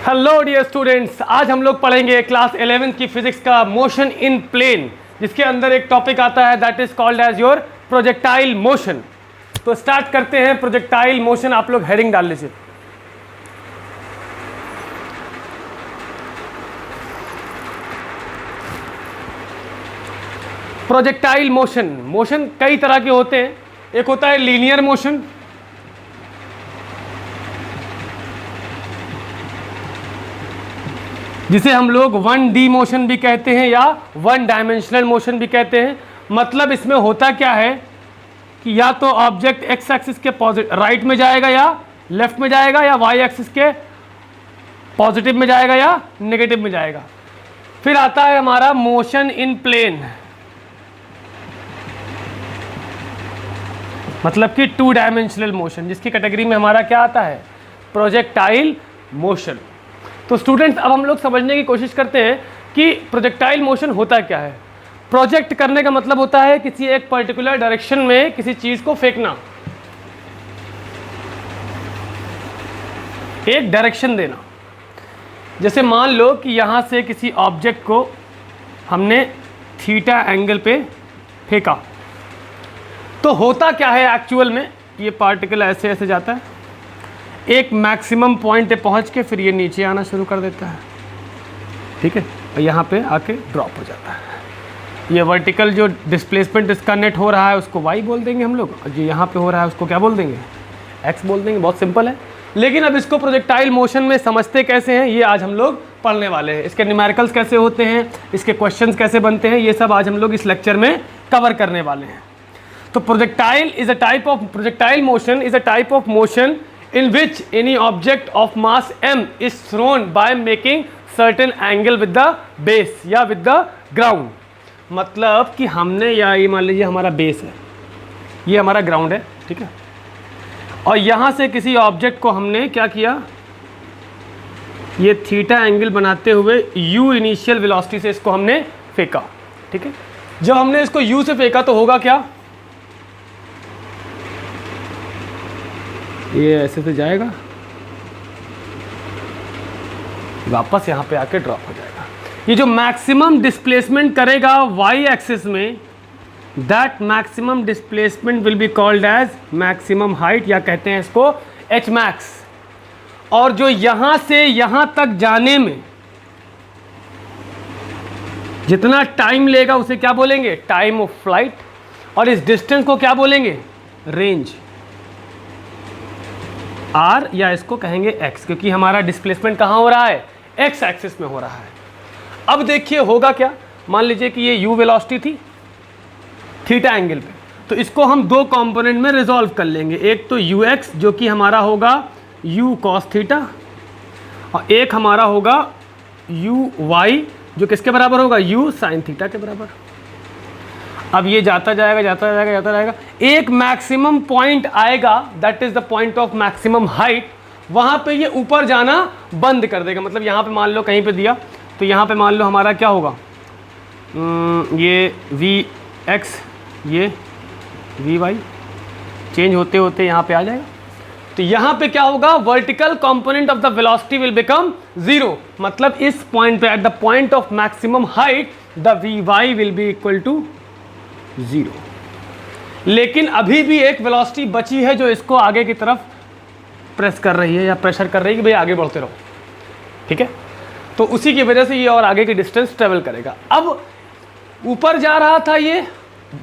Hello dear students, आज हम लोग पढ़ेंगे क्लास 11th की फिजिक्स का मोशन इन प्लेन, जिसके अंदर एक टॉपिक आता है that is called as your projectile motion. तो स्टार्ट करते हैं प्रोजेक्टाइल मोशन। आप लोग हेडिंग डाल लीजिए। प्रोजेक्टाइल मोशन कई तरह के होते हैं। एक होता है लीनियर मोशन, जिसे हम लोग 1D मोशन भी कहते हैं या 1 डायमेंशनल मोशन भी कहते हैं। मतलब इसमें होता क्या है कि या तो ऑब्जेक्ट एक्स एक्सिस के राइट में जाएगा या लेफ्ट में जाएगा, या वाई एक्सिस के पॉजिटिव में जाएगा या नेगेटिव में जाएगा। फिर आता है हमारा मोशन इन प्लेन, मतलब कि 2 डायमेंशनल मोशन, जिसकी कैटेगरी में हमारा क्या आता है, प्रोजेक्टाइल मोशन। तो स्टूडेंट्स, अब हम लोग समझने की कोशिश करते हैं कि प्रोजेक्टाइल मोशन होता क्या है। प्रोजेक्ट करने का मतलब होता है किसी एक पर्टिकुलर डायरेक्शन में किसी चीज को फेंकना, एक डायरेक्शन देना। जैसे मान लो कि यहां से किसी ऑब्जेक्ट को हमने थीटा एंगल पे फेंका, तो होता क्या है एक्चुअल में, ये पार्टिकल ऐसे ऐसे जाता है, एक मैक्सिमम पॉइंट पे पहुंच के फिर ये नीचे आना शुरू कर देता है, ठीक है, और यहाँ पे आके ड्रॉप हो जाता है। ये वर्टिकल जो डिस्प्लेसमेंट इसका नेट हो रहा है उसको y बोल देंगे हम लोग, और जो यहाँ पे हो रहा है उसको क्या बोल देंगे, x बोल देंगे। बहुत सिंपल है। लेकिन अब इसको प्रोजेक्टाइल मोशन में समझते कैसे हैं, ये आज हम लोग पढ़ने वाले हैं। इसके न्यूमेरिकल्स कैसे होते हैं, इसके क्वेश्चंस कैसे बनते हैं, ये सब आज हम लोग इस लेक्चर में कवर करने वाले हैं। तो projectile motion is a type of motion in which any object of mass m is thrown by making certain angle with the base या with the ground। मतलब कि हमने, या ये मान लीजिए हमारा बेस है, ये हमारा ग्राउंड है, ठीक है, और यहाँ से किसी ऑब्जेक्ट को हमने क्या किया, ये थीटा एंगल बनाते हुए u इनिशियल वेलोसिटी से इसको हमने फेंका, ठीक है। जब हमने इसको u से फेंका तो होगा क्या, ये ऐसे से जाएगा, वापस यहाँ पे आके ड्रॉप हो जाएगा। ये जो मैक्सिमम डिस्प्लेसमेंट करेगा वाई एक्सिस में, that maximum displacement will be called as maximum height, या कहते हैं इसको एच मैक्स। और जो यहाँ से यहाँ तक जाने में जितना टाइम लेगा उसे क्या बोलेंगे, टाइम ऑफ फ्लाइट। और इस डिस्टेंस को क्या बोलेंगे, रेंज, r, या इसको कहेंगे x, क्योंकि हमारा डिस्प्लेसमेंट कहाँ हो रहा है, x एक्सिस में हो रहा है। अब देखिए होगा क्या, मान लीजिए कि ये u वेलोसिटी थी थीटा एंगल पे, तो इसको हम 2 कंपोनेंट में रिजॉल्व कर लेंगे। एक तो ux जो कि हमारा होगा u cos थीटा, और एक हमारा होगा uy जो किसके बराबर होगा, u sin थीटा के बराबर। अब ये जाता जाएगा, एक मैक्सिमम पॉइंट आएगा, that is the point of maximum height. वहां पे ये ऊपर जाना बंद कर देगा। मतलब यहाँ पे मान लो कहीं पे दिया, तो यहाँ पे मान लो हमारा क्या होगा, ये Vx, ये Vy चेंज होते होते यहाँ पे आ जाएगा। तो यहाँ पे क्या होगा, vertical component of the velocity will become 0। मतलब इस पॉइंट पे, at the point of maximum height, the Vy will be equal to 0। लेकिन अभी भी एक वेलोसिटी बची है जो इसको आगे की तरफ प्रेस कर रही है या प्रेशर कर रही है कि भाई आगे बढ़ते रहो, ठीक है। तो उसी की वजह से ये और आगे की डिस्टेंस ट्रेवल करेगा। अब ऊपर जा रहा था, ये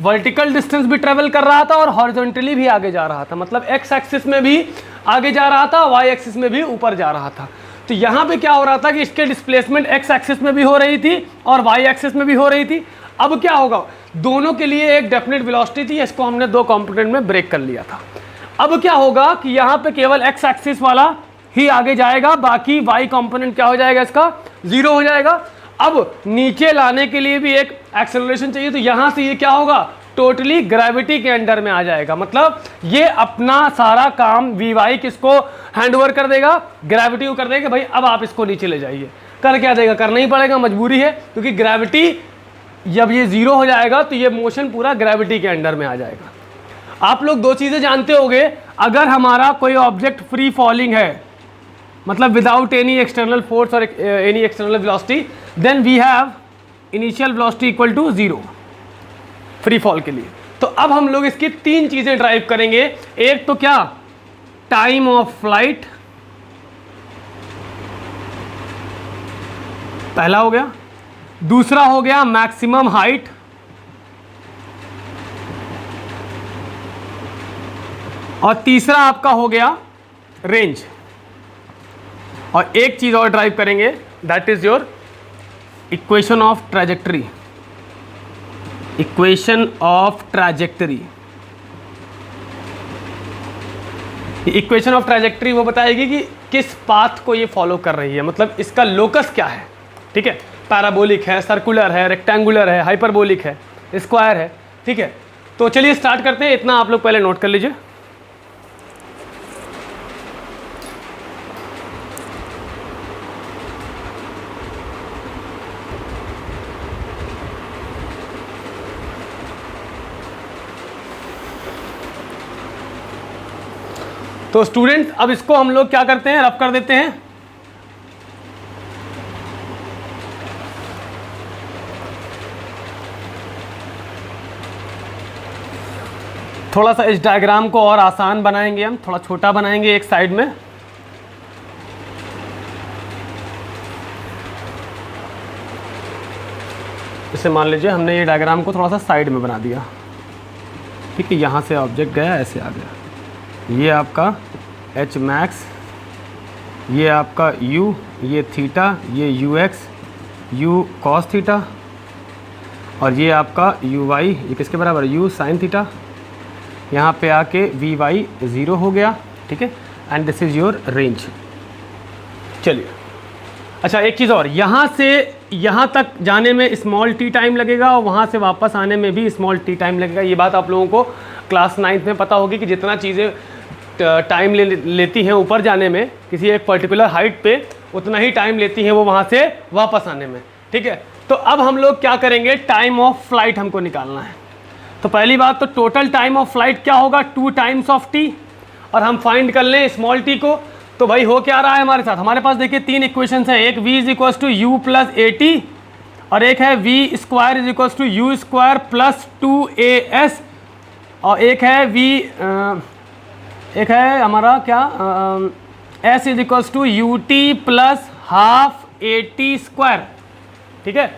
वर्टिकल डिस्टेंस भी ट्रेवल कर रहा था और हॉरिजॉन्टली भी आगे जा रहा था। मतलब एक्स एक्सिस में भी आगे जा रहा था, वाई एक्सिस में भी ऊपर जा रहा था। तो यहाँ पे क्या हो रहा था कि इसके डिस्प्लेसमेंट एक्स एक्सिस में भी हो रही थी और वाई एक्सिस में भी हो रही थी। अब क्या होगा, दोनों के लिए एक डेफिनेट वेलोसिटी थी, इसको हमने 2 कंपोनेंट में ब्रेक कर लिया था। अब क्या होगा कि यहाँ पे केवल एक्स एक्सिस वाला ही आगे जाएगा, बाकी वाई कंपोनेंट क्या हो जाएगा, इसका 0 हो जाएगा। अब नीचे लाने के लिए भी एक एक्सेलरेशन चाहिए, तो यहाँ से ये क्या होगा, टोटली ग्रेविटी के अंडर में आ जाएगा। मतलब ये अपना सारा काम Vy किसको हैंड ओवर कर देगा, ग्रेविटी को कर देगा, भाई अब आप इसको नीचे ले जाइए। कर क्या देगा, करना ही पड़ेगा, मजबूरी है, क्योंकि ग्रेविटी जब ये 0 हो जाएगा तो ये मोशन पूरा ग्रेविटी के अंडर में आ जाएगा। आप लोग 2 चीज़ें जानते होंगे, अगर हमारा कोई ऑब्जेक्ट फ्री फॉलिंग है मतलब विदाउट एनी एक्सटर्नल फोर्स और any external velocity, then we have initial velocity equal to 0 free fall के लिए। तो अब हम लोग इसकी 3 चीजें ड्राइव करेंगे। एक तो क्या, टाइम ऑफ फ्लाइट, पहला हो गया। दूसरा हो गया मैक्सिमम हाइट, और तीसरा आपका हो गया रेंज। और एक चीज और ड्राइव करेंगे, that is your equation of trajectory. Equation of trajectory, equation of trajectory वो बताएगी कि किस पाथ को ये फॉलो कर रही है, मतलब इसका लोकस क्या है। ठीक है, पैराबोलिक है, सर्कुलर है, रेक्टेंगुलर है, हाइपरबोलिक है, स्क्वायर है। ठीक है, तो चलिए स्टार्ट करते हैं। इतना आप लोग पहले नोट कर लीजिए। तो स्टूडेंट अब इसको हम लोग क्या करते हैं, रफ कर देते हैं। थोड़ा सा इस डायग्राम को और आसान बनाएंगे, हम थोड़ा छोटा बनाएंगे एक साइड में। इसे मान लीजिए हमने ये डायग्राम को थोड़ा सा साइड में बना दिया। ठीक है, यहाँ से ऑब्जेक्ट गया, ऐसे आ गया। ये आपका एच मैक्स, ये आपका u, ये थीटा, ये you x, you cos theta, और ये आपका यू वाई, ये किसके बराबर, यू साइन थीटा। यहाँ पे आके वी वाई 0 हो गया। ठीक है, and this is your range. चलिए, अच्छा एक चीज़ और, यहाँ से यहाँ तक जाने में स्मॉल टी टाइम लगेगा और वहाँ से वापस आने में भी स्मॉल टी टाइम लगेगा। ये बात आप लोगों को क्लास 9th में पता होगी कि जितना चीज़ें टाइम लेती हैं ऊपर जाने में किसी एक पर्टिकुलर हाइट पे, उतना ही टाइम लेती हैं वो वहाँ से वापस आने में। ठीक है, तो अब हम लोग क्या करेंगे, टाइम ऑफ फ्लाइट हमको निकालना है। तो पहली बात तो टोटल टाइम ऑफ फ्लाइट क्या होगा, 2 टाइम्स ऑफ टी, और हम फाइंड कर लें स्मॉल टी को। तो भाई हो क्या रहा है हमारे साथ, हमारे पास देखिए 3 इक्वेशंस हैं। एक v is equal to U plus A T, और एक है v square is equal to U square plus 2as, और एक है एक है हमारा क्या s is equal to U T plus half A T square. ठीक है,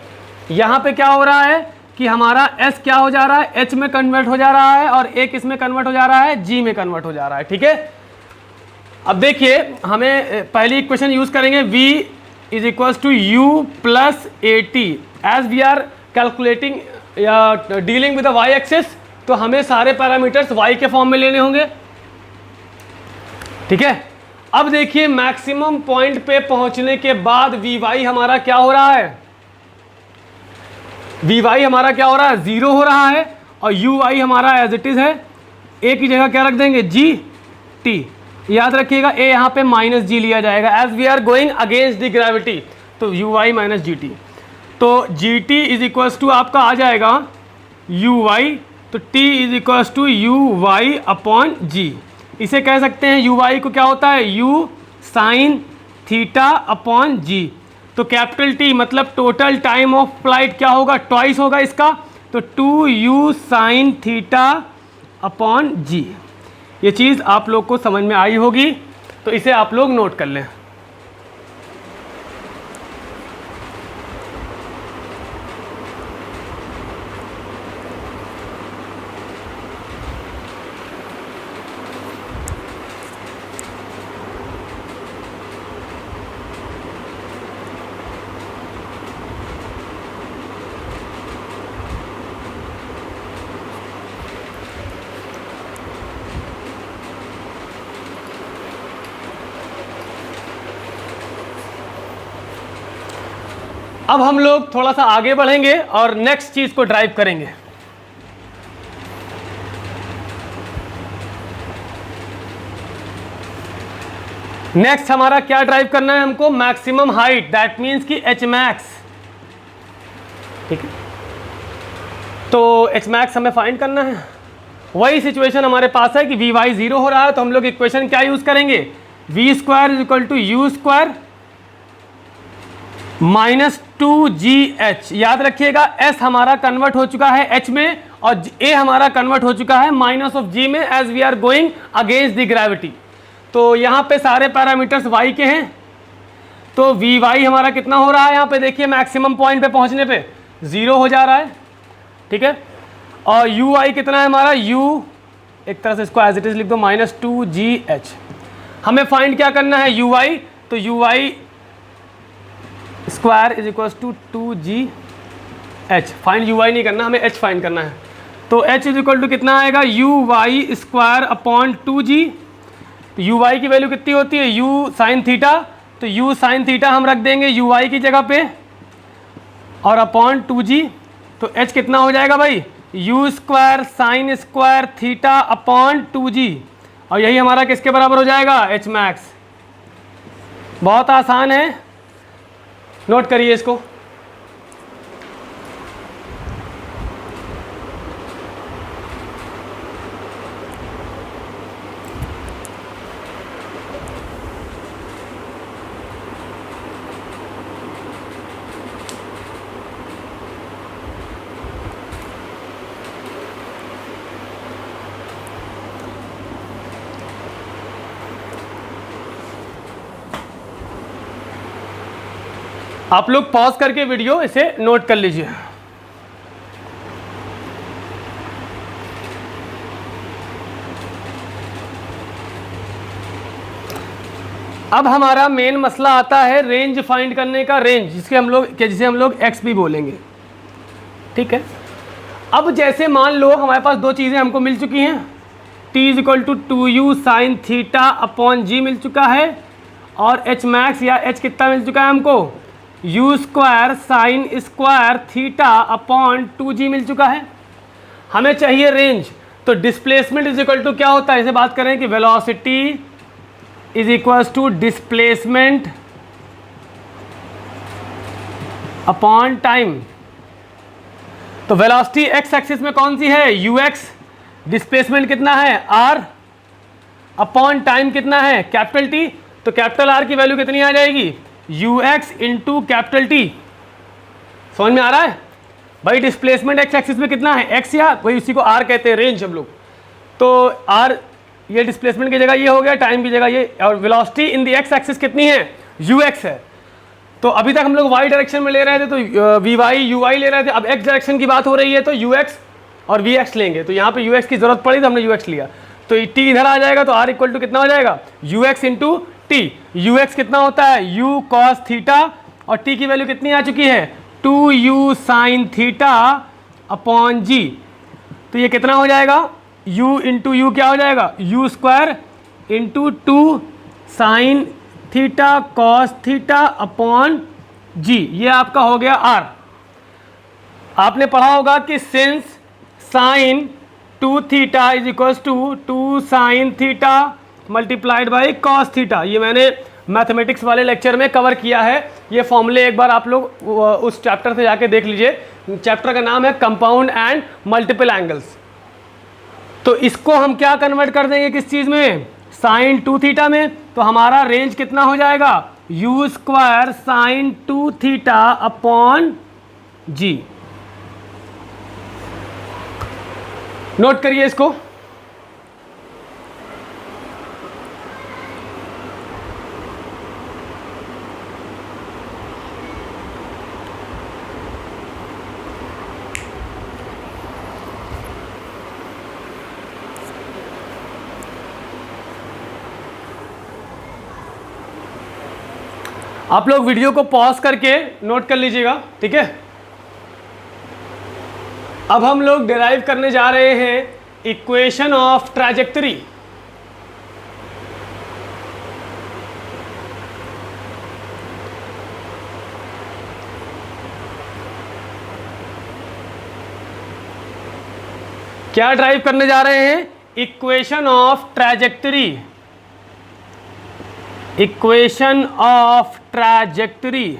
यहाँ पे क्या हो रहा है कि हमारा s क्या हो जा रहा है, h में कन्वर्ट हो जा रहा है, और एक इसमें कन्वर्ट हो जा रहा है, g में कन्वर्ट हो जा रहा है। ठीक है, अब देखिए हमें पहली इक्वेशन यूज करेंगे, v is equal to u plus A t. As we are calculating या dealing with the y axis, तो हमें सारे पैरामीटर्स y के फॉर्म में लेने होंगे। ठीक है, अब देखिए मैक्सिमम पॉइंट पे पहुंचने के बाद vy हमारा क्या हो रहा है, vy हमारा क्या हो रहा है, 0 हो रहा है, और uy हमारा एज इट इज है। a की जगह क्या रख देंगे, gt। याद रखिएगा a यहाँ पे माइनस जी लिया जाएगा, as we are going against the gravity, तो uy माइनस gt। तो gt इज इक्वल टू आपका आ जाएगा uy, तो t is equal to uy upon g। इसे कह सकते हैं uy को क्या होता है, u sine theta upon g। तो कैपिटल T मतलब टोटल टाइम ऑफ फ्लाइट क्या होगा, ट्वाइस होगा इसका, तो 2u sine theta upon g। ये चीज़ आप लोग को समझ में आई होगी, तो इसे आप लोग नोट कर लें। अब हम लोग थोड़ा सा आगे बढ़ेंगे और नेक्स्ट चीज को ड्राइव करेंगे। नेक्स्ट हमारा क्या ड्राइव करना है हमको, मैक्सिमम हाइट, दैट मीन्स कि एच मैक्स। ठीक है, तो एच मैक्स हमें फाइंड करना है। वही सिचुएशन हमारे पास है कि वी वाई 0 हो रहा है, तो हम लोग इक्वेशन क्या यूज करेंगे, V square is equal to U square minus 2gh। याद रखिएगा s हमारा कन्वर्ट हो चुका है h में और a हमारा कन्वर्ट हो चुका है माइनस ऑफ g में, as we are going against the gravity. तो यहाँ पे सारे पैरामीटर्स y के हैं, तो वी वाई हमारा कितना हो रहा है, यहाँ पे देखिए मैक्सिमम पॉइंट पे पहुँचने पे 0 हो जा रहा है, ठीक है। और यू आई कितना है हमारा, u एक तरह से इसको एज इट इज लिख दो माइनस 2gh। हमें फाइंड क्या करना है यू आई, तो u i square is equal to 2gh। Find u i नहीं करना, हमें h फाइंड करना है। तो h इज इक्वल टू कितना आएगा, you Y square upon 2g। तो यू वाई की वैल्यू कितनी होती है, u साइन थीटा, तो u साइन थीटा हम रख देंगे यू वाई की जगह पे और अपॉन 2g। तो h कितना हो जाएगा भाई, you square sine square theta upon 2g, और यही हमारा किसके बराबर हो जाएगा, h मैक्स। बहुत आसान है, नोट करिए इसको। आप लोग पॉज करके वीडियो इसे नोट कर लीजिए। अब हमारा मेन मसला आता है रेंज फाइंड करने का, रेंज जिसे हम लोग एक्स भी बोलेंगे, ठीक है। अब जैसे मान लो हमारे पास दो चीज़ें हमको मिल चुकी हैं, t is equal to 2u sine theta upon g मिल चुका है, और h मैक्स या h कितना मिल चुका है हमको, u square sine square theta upon 2g मिल चुका है। हमें चाहिए रेंज, तो डिस्प्लेसमेंट इज इक्वल टू क्या होता है, इसे बात करें कि velocity is equal to displacement upon time. तो वेलोसिटी एक्स एक्सिस में कौन सी है, ux, डिस्प्लेसमेंट कितना है r, अपॉन टाइम कितना है कैपिटल T। तो कैपिटल R की वैल्यू कितनी आ जाएगी, ux इंटू कैपिटल T। समझ में आ रहा है भाई, डिस्प्लेसमेंट एक्स एक्सिस में कितना है x, या वही उसी को r कहते हैं, रेंज हम लोग। तो r ये डिस्प्लेसमेंट की जगह ये हो गया, टाइम की जगह ये, और velocity in the x axis कितनी है, ux है। तो अभी तक हम लोग y डायरेक्शन में ले रहे थे, तो vy uy ले रहे थे, अब x डायरेक्शन की बात हो रही है तो ux और vx लेंगे। तो यहाँ पे ux की जरूरत पड़ी तो हमने ux लिया, तो t इधर आ जाएगा, तो r इक्वल टू कितना हो जाएगा, ux इंटू टी। ux कितना होता है, u cos थीटा, और t की वैल्यू कितनी आ चुकी है, 2u sine theta upon g। तो ये कितना हो जाएगा, u इंटू यू क्या हो जाएगा, u square into 2 sine theta cos theta upon g। ये आपका हो गया r। आपने पढ़ा होगा कि since sine 2 theta is equal to 2 sine theta multiplied by cos theta. ये मैंने मैथमेटिक्स वाले लेक्चर में कवर किया है। ये फॉर्मूले एक बार आप लोग उस चैप्टर से जाके देख लीजिए। चैप्टर का नाम है कंपाउंड एंड मल्टीपल एंगल्स। तो इसको हम क्या कन्वर्ट कर देंगे किस चीज़ में, साइन 2 थीटा में। तो हमारा रेंज कितना हो जाएगा, U square sine 2 theta upon G. Note करिए इसको। आप लोग वीडियो को पॉज करके नोट कर लीजिएगा, ठीक है। अब हम लोग डिराइव करने जा रहे हैं इक्वेशन ऑफ ट्रैजेक्टरी। क्या ड्राइव करने जा रहे हैं, equation of trajectory. Equation of trajectory.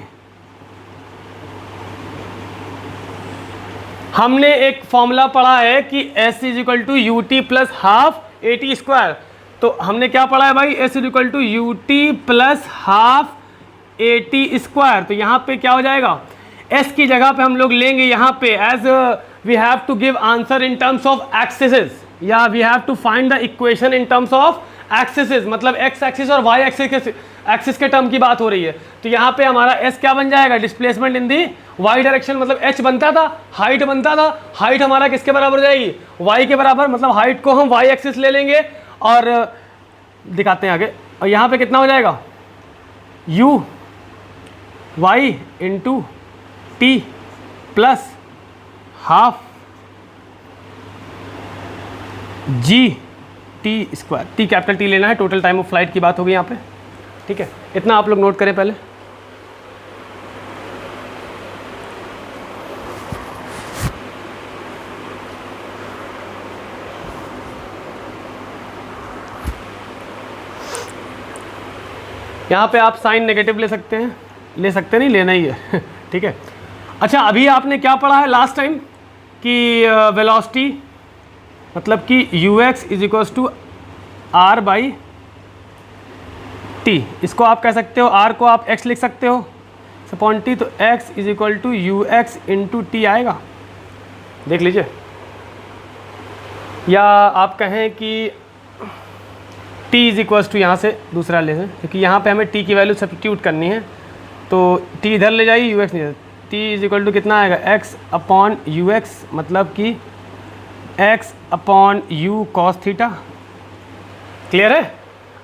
हमने एक फॉर्मूला पढ़ा है कि s is equal to U T plus half A T square. तो हमने क्या पढ़ा है भाई, s equal to U T plus half A T square. तो यहाँ पे क्या हो जाएगा, s की जगह पे हम लोग लेंगे यहाँ पे as we have to give answer in terms of axis, या we have to find the equation in terms of axis, मतलब x एक्सिस और y एक्सिस के टर्म की बात हो रही है। तो यहाँ पे हमारा s क्या बन जाएगा, displacement in the y direction, मतलब h बनता था, हाइट बनता था, हाइट हमारा किसके बराबर हो जाएगी, y के बराबर, मतलब हाइट को हम y एक्सिस ले लेंगे और दिखाते हैं आगे। और यहाँ पे कितना हो जाएगा, u y into T plus half G T square, T capital T लेना है, टोटल टाइम ऑफ फ्लाइट की बात होगी यहाँ पे, ठीक है। इतना आप लोग नोट करें पहले। यहाँ पे आप साइन नेगेटिव ले सकते हैं, नहीं, लेना ही है ठीक है। अच्छा, अभी आपने क्या पढ़ा है लास्ट टाइम कि वेलोसिटी मतलब कि ux is equals to R by T, इसको आप कह सकते हो, r को आप x लिख सकते हो अपॉन टी, तो x is equal to U X into T आएगा, देख लीजिए। या आप कहें कि t इज इक्वल्स टू, यहाँ से दूसरा ले लें क्योंकि यहाँ पे हमें t की वैल्यू सब्स्टिट्यूट करनी है, तो t इधर ले जाइए, ux नहीं, t इज इक्वल टू कितना आएगा, x अपॉन यू एक्स, मतलब कि x upon U cos theta, clear है।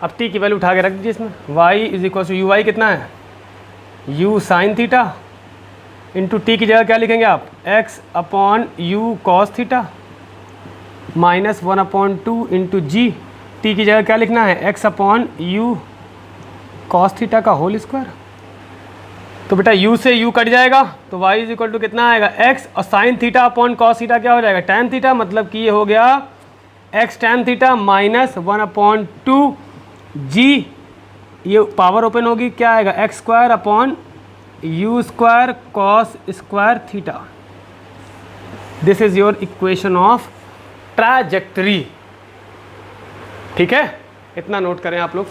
अब t की वैल्यू उठा के रख दीजिए इसमें, y is equal to U Y कितना है, u sine theta into T की जगह क्या लिखेंगे आप, x upon U cos theta minus 1/2 into G, T की जगह क्या लिखना है, x upon U cos theta का होल स्क्वायर। तो बेटा u से u कट जाएगा, तो y इज इक्वल टू कितना आएगा, x, और sign theta upon cos theta क्या हो जाएगा, टैन थीटा, मतलब कि ये हो गया x टैन थीटा माइनस 1/2 जी, ये पावर ओपन होगी, क्या आएगा, x square upon you square cos square theta. This is your equation of trajectory, ठीक है। इतना नोट करें आप लोग।